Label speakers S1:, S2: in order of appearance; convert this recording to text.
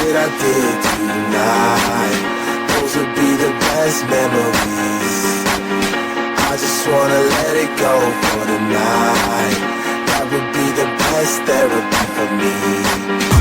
S1: shit I did tonight, those would be the best memories. I just wanna let it go for the night. That would be the best therapy for me.